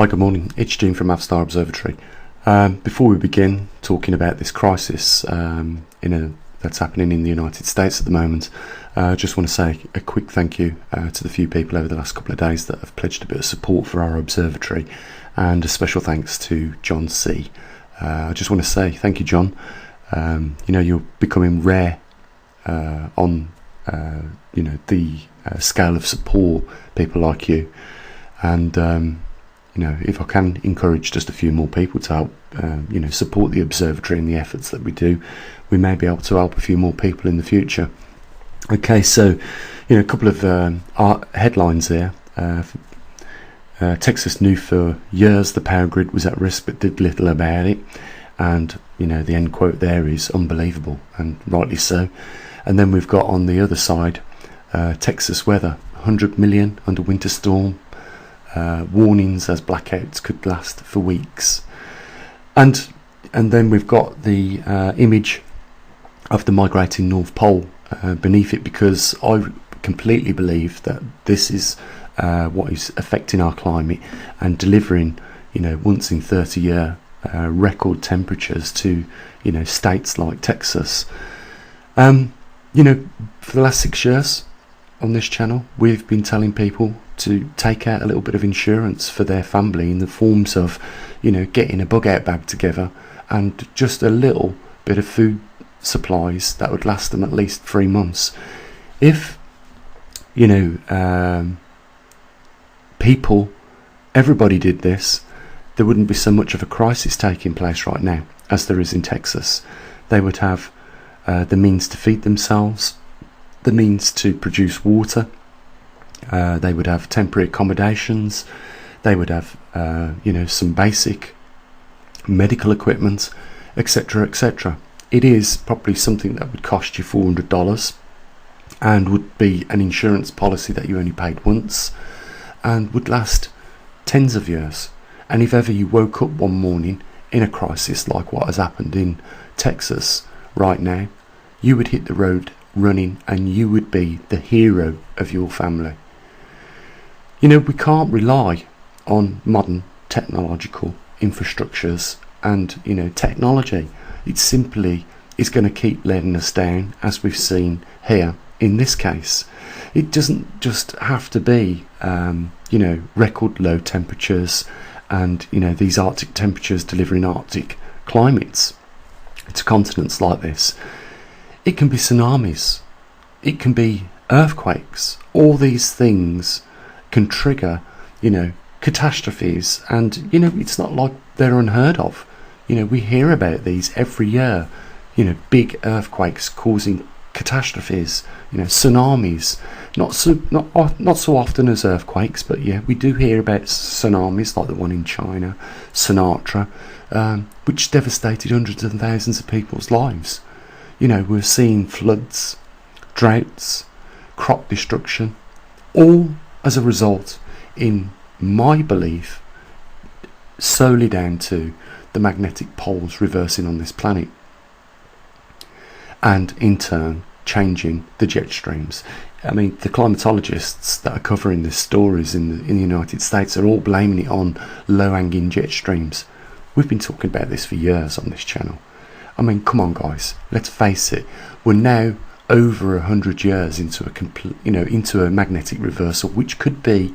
Hi, good morning. It's Gene from maverickstar Observatory. Before we begin talking about this crisis that's happening in the United States at the moment, I just want to say a quick thank you to the few people over the last couple of days that have pledged a bit of support for our observatory, and a special thanks to John C. I just want to say thank you, John. You're becoming rare on the scale of support, people like you, and if I can encourage just a few more people to help, support the observatory and the efforts that we do, we may be able to help a few more people in the future. Okay, so, a couple of headlines there. Texas knew for years the power grid was at risk but did little about it. And, the end quote there is unbelievable, and rightly so. And then we've got on the other side, Texas weather, 100 million under winter storm. Warnings as blackouts could last for weeks, and then we've got the image of the migrating North Pole beneath it, because I completely believe that this is what is affecting our climate and delivering once in 30-year record temperatures to states like Texas. For the last 6 years on this channel, we've been telling people to take out a little bit of insurance for their family in the forms of, getting a bug out bag together and just a little bit of food supplies that would last them at least 3 months. If, everybody did this, there wouldn't be so much of a crisis taking place right now as there is in Texas. They would have the means to feed themselves, the means to produce water. They would have temporary accommodations. They would have, some basic medical equipment, etc., etc. It is probably something that would cost you $400 and would be an insurance policy that you only paid once and would last tens of years. And if ever you woke up one morning in a crisis like what has happened in Texas right now, you would hit the road running and you would be the hero of your family. We can't rely on modern technological infrastructures and, technology. It simply is going to keep letting us down, as we've seen here in this case. It doesn't just have to be, record low temperatures and, these Arctic temperatures delivering Arctic climates to continents like this. It can be tsunamis. It can be earthquakes. All these things can trigger, catastrophes, and it's not like they're unheard of. We hear about these every year. Big earthquakes causing catastrophes. Tsunamis. Not so often as earthquakes, but yeah, we do hear about tsunamis like the one in China, Sinatra, which devastated hundreds of thousands of people's lives. We're seeing floods, droughts, crop destruction, all as a result, in my belief, solely down to the magnetic poles reversing on this planet, and in turn changing the jet streams. I mean, the climatologists that are covering these stories in the United States are all blaming it on low-hanging jet streams. We've been talking about this for years on this channel. I mean, come on, guys, let's face it. We're now over 100 years into a magnetic reversal, which could be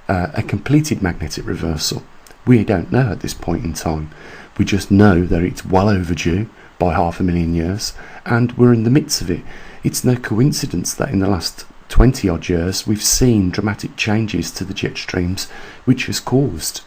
a completed magnetic reversal. We don't know at this point in time. We just know that it's well overdue by 500,000 years, and we're in the midst of it. It's no coincidence that in the last 20 odd years we've seen dramatic changes to the jet streams, which has caused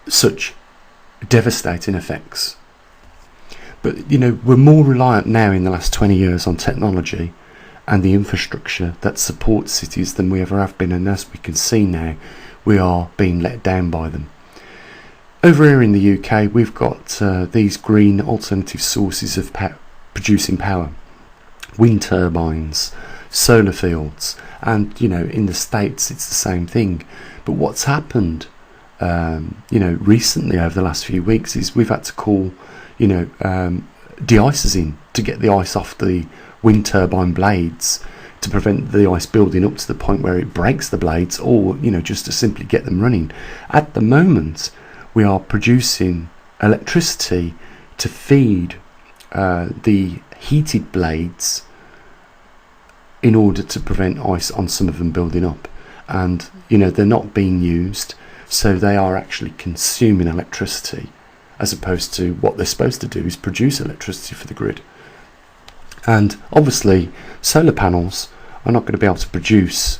such devastating effects. But we're more reliant now in the last 20 years on technology and the infrastructure that supports cities than we ever have been, and as we can see now, we are being let down by them. Over here in the UK, we've got these green alternative sources of producing power: wind turbines, solar fields, and in the States it's the same thing. But what's happened recently over the last few weeks is we've had to call de-icers in to get the ice off the wind turbine blades to prevent the ice building up to the point where it breaks the blades, or just to simply get them running. At the moment, we are producing electricity to feed the heated blades in order to prevent ice on some of them building up, and they're not being used, so they are actually consuming electricity, as opposed to what they're supposed to do is produce electricity for the grid. And obviously solar panels are not going to be able to produce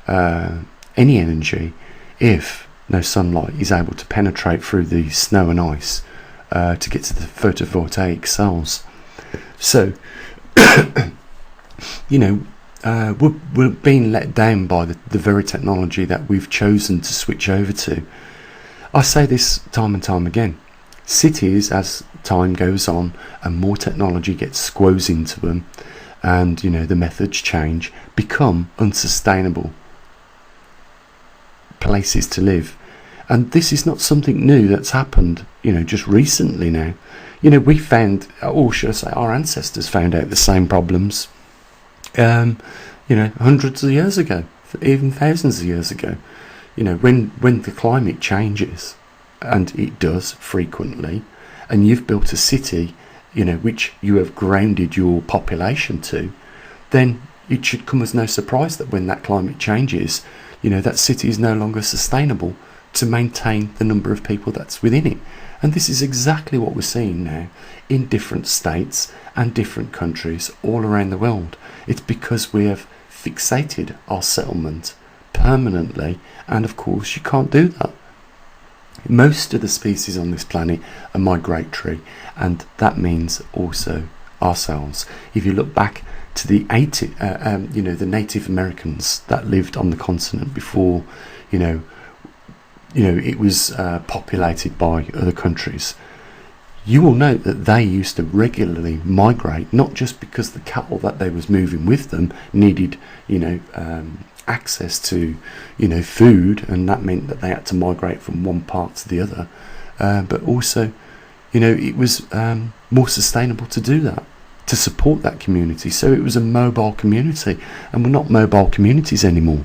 any energy if no sunlight is able to penetrate through the snow and ice to get to the photovoltaic cells. So we're being let down by the very technology that we've chosen to switch over to. I say this time and time again. Cities, as time goes on and more technology gets squoze into them, and the methods change, become unsustainable places to live. And this is not something new that's happened just recently now. We found, or should I say our ancestors found out the same problems hundreds of years ago, even thousands of years ago. When the climate changes, and it does frequently, and you've built a city which you have grounded your population to, then it should come as no surprise that when that climate changes, that city is no longer sustainable to maintain the number of people that's within it. And this is exactly what we're seeing now in different states and different countries all around the world. It's because we have fixated our settlement permanently, and of course you can't do that. Most of the species on this planet are migratory, and that means also ourselves. If you look back to the the Native Americans that lived on the continent before, it was populated by other countries, you will note that they used to regularly migrate, not just because the cattle that they was moving with them needed, access to food, and that meant that they had to migrate from one part to the other, but also it was more sustainable to do that, to support that community. So it was a mobile community, and we're not mobile communities anymore.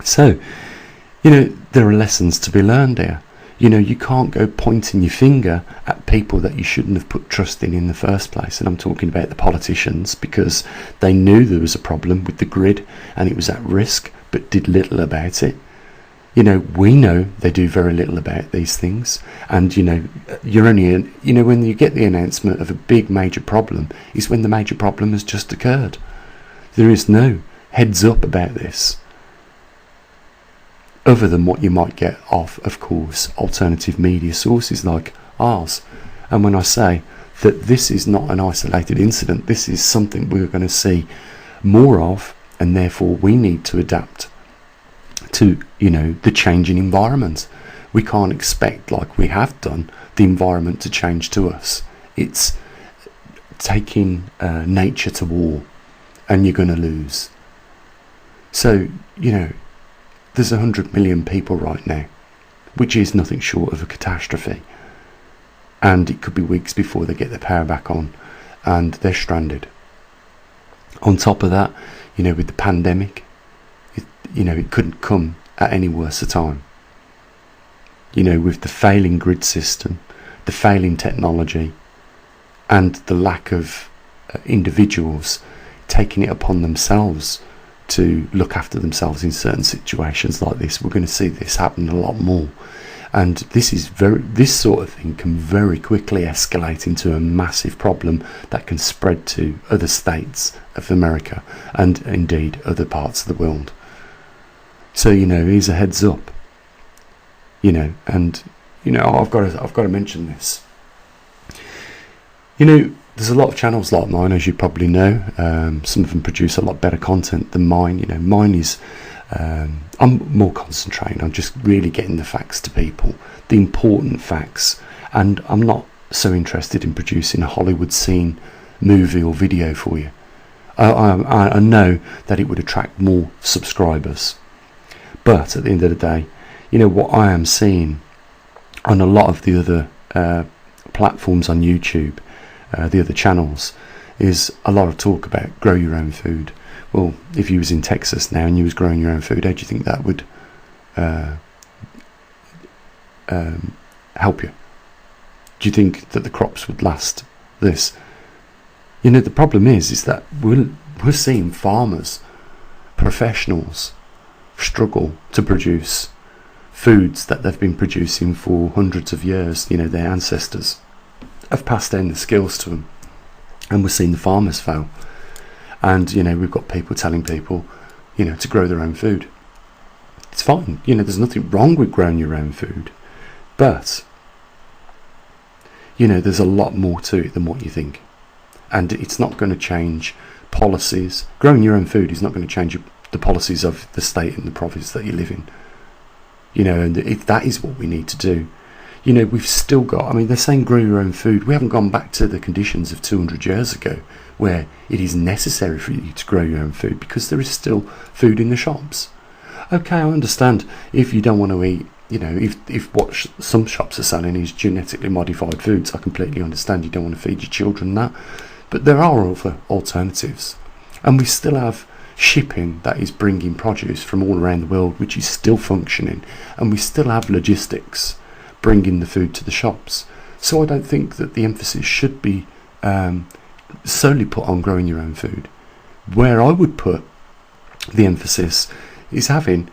So there are lessons to be learned here. You can't go pointing your finger at people that you shouldn't have put trust in the first place. And I'm talking about the politicians, because they knew there was a problem with the grid and it was at risk, but did little about it. We know they do very little about these things. And, you're only, when you get the announcement of a big major problem is when the major problem has just occurred. There is no heads up about this, other than what you might get off, of course, alternative media sources like ours. And when I say that this is not an isolated incident, this is something we're going to see more of, and therefore we need to adapt to, the changing environment. We can't expect, like we have done, the environment to change to us. It's taking nature to war, and you're going to lose. So, there's 100 million people right now, which is nothing short of a catastrophe. And it could be weeks before they get their power back on, and they're stranded. On top of that, with the pandemic, it couldn't come at any worse a time. With the failing grid system, the failing technology, and the lack of individuals taking it upon themselves to look after themselves in certain situations like this, we're going to see this happen a lot more. And this sort of thing can very quickly escalate into a massive problem that can spread to other states of America and indeed other parts of the world. So here's a heads up. And I've got to mention this. There's a lot of channels like mine, as you probably know. Some of them produce a lot better content than mine. Mine is, I'm more concentrating on just really getting the facts to people, the important facts. And I'm not so interested in producing a Hollywood scene, movie or video for you. I know that it would attract more subscribers. But at the end of the day, what I am seeing on a lot of the other platforms on YouTube, the other channels, is a lot of talk about grow your own food. Well, if you was in Texas now and you was growing your own food, how do you think that would help you? Do you think that the crops would last this? You know, the problem is that we're seeing farmers, professionals, struggle to produce foods that they've been producing for hundreds of years. You know, their ancestors have passed down the skills to them, and we're seeing the farmers fail. And, you know, we've got people telling people, you know, to grow their own food. It's fine, you know, there's nothing wrong with growing your own food, but, you know, there's a lot more to it than what you think. And it's not going to change policies. Growing your own food is not going to change the policies of the state and the province that you live in. You know, and if that is what we need to do. You know, we've still got, I mean, they're saying grow your own food. We haven't gone back to the conditions of 200 years ago where it is necessary for you to grow your own food, because there is still food in the shops. Okay, I understand if you don't want to eat, you know, if what some shops are selling is genetically modified foods, I completely understand you don't want to feed your children that. But there are other alternatives. And we still have shipping that is bringing produce from all around the world, which is still functioning. And we still have logistics bringing the food to the shops. So I don't think that the emphasis should be solely put on growing your own food. Where I would put the emphasis is having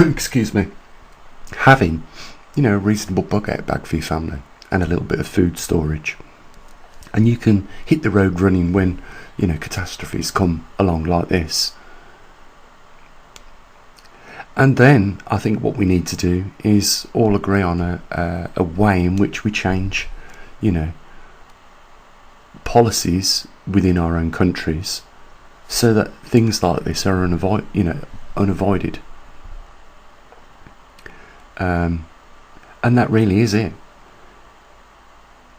excuse me, having, you know, a reasonable bug-out bag for your family and a little bit of food storage, and you can hit the road running when, you know, catastrophes come along like this. And then I think what we need to do is all agree on a way in which we change, you know, policies within our own countries, so that things like this are unavoided. And that really is it.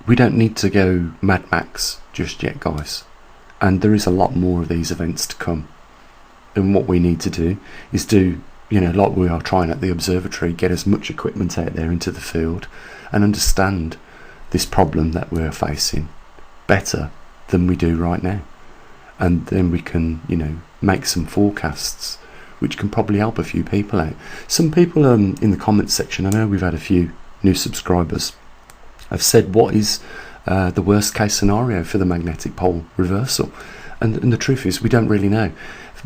We don't need to go Mad Max just yet, guys. And there is a lot more of these events to come. And what we need to do is do, you know, like we are trying at the observatory, get as much equipment out there into the field and understand this problem that we're facing better than we do right now. And then we can, you know, make some forecasts which can probably help a few people out. Some people in the comments section, I know we've had a few new subscribers, have said what is the worst case scenario for the magnetic pole reversal. And the truth is, we don't really know.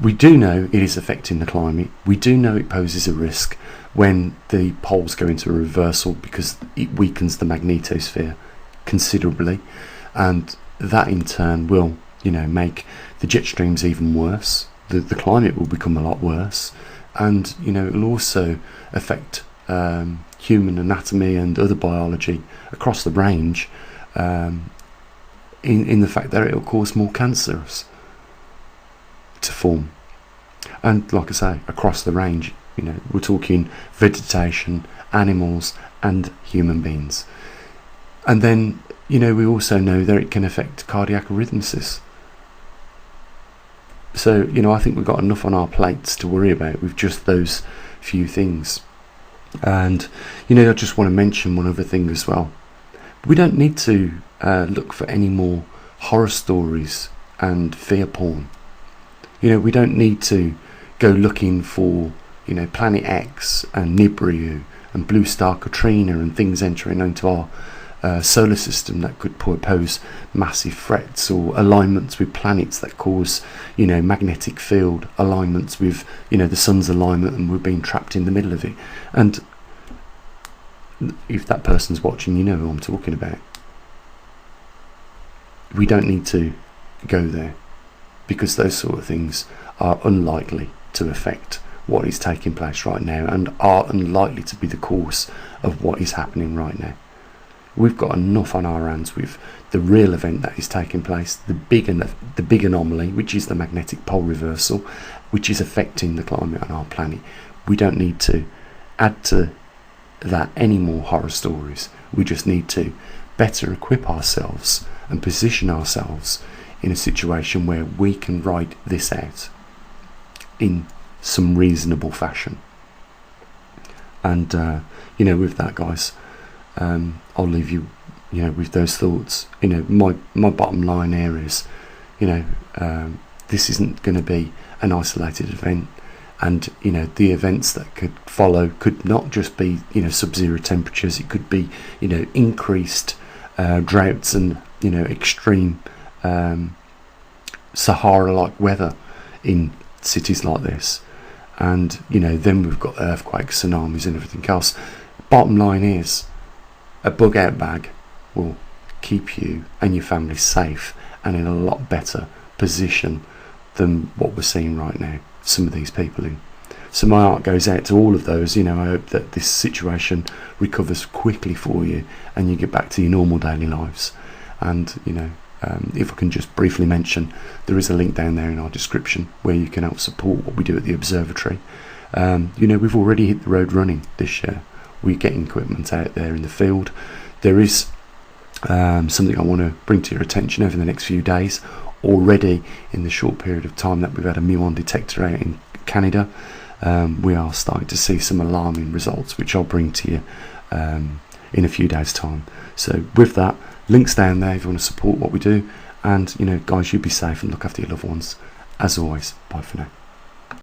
We do know it is affecting the climate. We do know it poses a risk when the poles go into a reversal, because it weakens the magnetosphere considerably, and that in turn will, you know, make the jet streams even worse. The climate will become a lot worse, and, you know, it will also affect human anatomy and other biology across the range, in the fact that it will cause more cancers to form. And like I say, across the range, you know, we're talking vegetation, animals and human beings. And then, you know, we also know that it can affect cardiac arrhythmias. So, you know, I think we've got enough on our plates to worry about with just those few things. And, you know, I just want to mention one other thing as well. We don't need to look for any more horror stories and fear porn. You know, we don't need to go looking for, you know, Planet X and Nibiru and Blue Star Katrina and things entering into our solar system that could pose massive threats, or alignments with planets that cause, you know, magnetic field alignments with, you know, the sun's alignment, and we're being trapped in the middle of it. And if that person's watching, you know who I'm talking about. We don't need to go there, because those sort of things are unlikely to affect what is taking place right now, and are unlikely to be the cause of what is happening right now. We've got enough on our hands with the real event that is taking place, the big anomaly, which is the magnetic pole reversal, which is affecting the climate on our planet. We don't need to add to that any more horror stories. We just need to better equip ourselves and position ourselves in a situation where we can ride this out in some reasonable fashion. And you know, with that, guys, I'll leave you with those thoughts, my bottom line here is, this isn't going to be an isolated event, and the events that could follow could not just be sub-zero temperatures. It could be increased droughts and extreme Sahara-like weather in cities like this, and then we've got earthquakes, tsunamis, and everything else. Bottom line is, a bug out bag will keep you and your family safe and in a lot better position than what we're seeing right now, some of these people in. So my heart goes out to all of those. I hope that this situation recovers quickly for you and you get back to your normal daily lives. And if I can just briefly mention, there is a link down there in our description where you can help support what we do at the observatory. We've already hit the road running this year. We're getting equipment out there in the field. There is something I want to bring to your attention over the next few days. Already, in the short period of time that we've had a muon detector out in Canada, we are starting to see some alarming results, which I'll bring to you in a few days' time. So with that, links down there if you want to support what we do. And guys, you be safe and look after your loved ones. As always, bye for now.